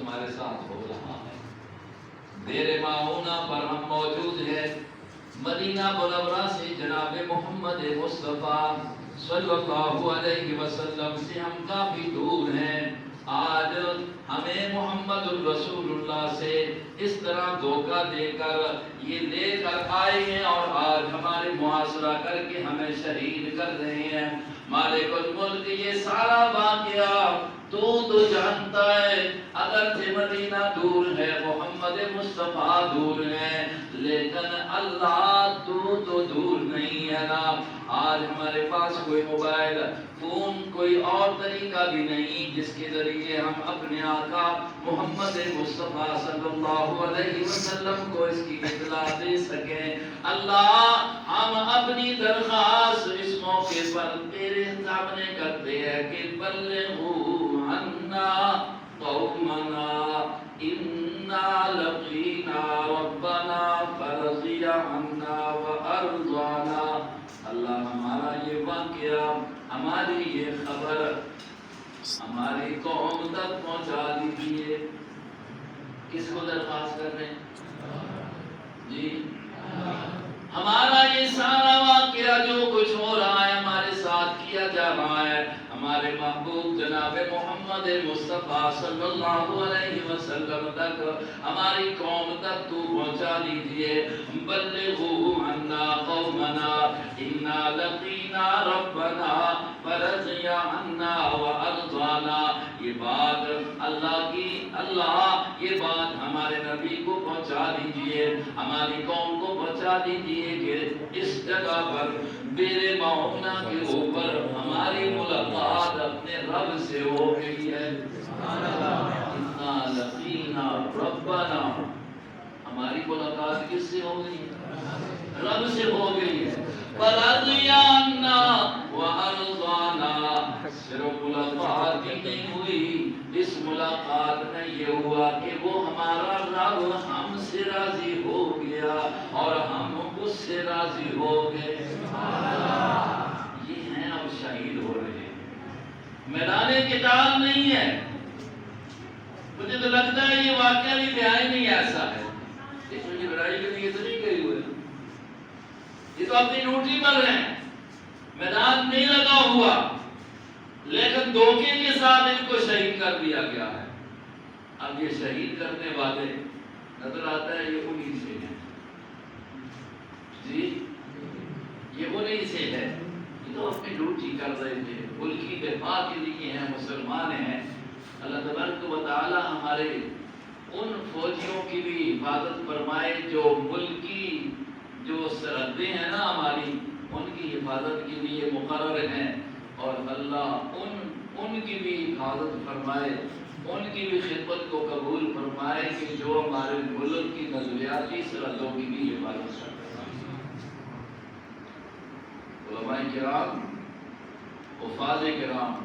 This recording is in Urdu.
ہمارے ساتھ ہو رہا ہے۔ دیر معونہ پر ہم موجود ہیں، مدینہ منورہ سے جناب محمد مصطفیٰ صلی اللہ علیہ وسلم سے ہم کافی دور ہیں۔ آج ہمیں محمد الرسول اللہ سے اس طرح دھوکہ دے کر یہ لے کر آئے ہیں اور آج ہمارے معاشرہ کر کے ہمیں شہید کر رہے ہیں۔ مالک الملک یہ سارا واقعہ تو جانتا ہے، اگرچہ مدینہ دور ہے، محمد مصطفیٰ دور ہے، لیکن اللہ تو دور نہیں ہے نا۔ آج ہمارے پاس کوئی موبائل فون، کوئی اور طریقہ بھی نہیں جس کے ذریعے ہم اپنے آقا محمد مصطفیٰ صلی اللہ علیہ وسلم کو اس کی اطلاع دے سکیں۔ اللہ ہم اپنی درخواست اس موقع پر تیرے سامنے کرتے ہیں کہ بلغوا عنا قومنا انا لقینا ربنا فرضی عنا وارضانا۔ اللہ ہمارا یہ واقعہ، ہماری یہ خبر ہماری قوم تک پہنچا دیجیے۔ کس کو درخواست کر رہے ہیں جی؟ ہمارا یہ سارا واقعہ جو کچھ ہو رہا ہے، ہمارے ساتھ کیا جا رہا ہے، ہمارے محبوب جناب محمد مصطفیٰ صلی اللہ علیہ وسلم تک، ہماری قوم تک تو پہنچا دیجئے۔ بلغوا عنا قومنا انا لقینا ربنا فرضی عنا وارضانا۔ یہ بات اللہ کی، اللہ یہ بات ہمارے نبی کو پہنچا دیجئے، ہماری قوم کو پہنچا دیجئے کہ اس جگہ پر بیر معونہ کے اوپر ہماری ملاقات اپنے رب سے ہو گئی ہے۔ انا لقینا ربنا، ہماری ملاقات کس سے ہو گئی ہے؟ رب سے ہو گئی ہے۔ فرضی عنا وارضانا، صرف ملاقات ہی نہیں ہوئی، اس ملاقات میں یہ ہوا کہ وہ ہمارا رب ہم سے راضی ہو گیا اور ہم اس سے راضی ہو گئے۔ یہ ہیں اب شہید ہو رہے ہیں، میدان قتال نہیں ہے۔ مجھے تو لگتا ہے یہ واقعہ بھی بیان نہیں ایسا ہے، اس میں لڑائی کے لیے تو نہیں گئے ہوئے، یہ تو اپنی ڈیوٹی پر رہے ہیں، میدان نہیں لگا ہوا، لیکن دھوکے کے ساتھ ان کو شہید کر دیا گیا ہے۔ اب یہ شہید کرنے والے نظر آتا ہے یہ انہی سے ہیں جی، یہ انہی سے ہے، یہ تو اپنی ڈیوٹی کر رہے تھے، ملک کی دفاع کے لیے ہیں، مسلمان ہیں۔ اللہ تبارک و تعالی ہمارے ان فوجیوں کی بھی حفاظت فرمائے جو ملک کی جو سرحدیں ہیں نا ہماری، ان کی حفاظت کے لیے مقرر ہیں، اور اللہ ان کی بھی حفاظت فرمائے، ان کی بھی خدمت کو قبول فرمائے کہ جو ہمارے ملک کی نظریاتی سرحدوں کی بھی حفاظت کرتے ہیں۔ علماء کرام، حفاظ کرام،